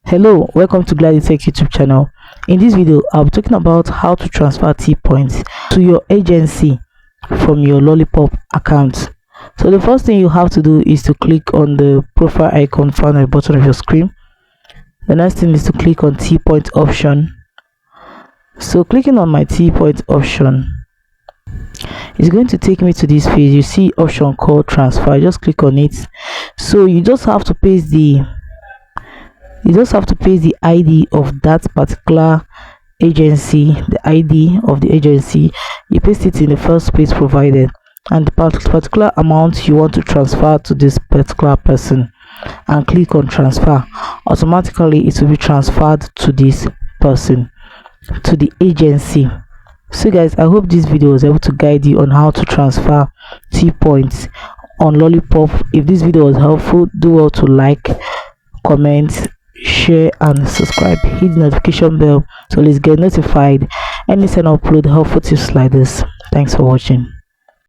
Hello, welcome to Gladys Tech YouTube channel. In this video, I'll be talking about how to transfer T points to your agency from your Lollipop account. So the first thing you have to do is to click on the profile icon found at the bottom of your screen. The next thing is to click on T point option. So clicking on my T point option is going to take me to this page. You see option called transfer. Just click on it. So you just have to paste the ID of that particular agency, the ID of the agency. You paste it in the first space provided, and the particular amount you want to transfer to this particular person, and click on transfer. Automatically it will be transferred to this person, to the agency. So guys, I hope this video was able to guide you on how to transfer T points on Lollipop. If this video was helpful, do well to like, comment, share and subscribe. Hit the notification bell so let's get notified anytime I upload helpful tips like this. Thanks for watching.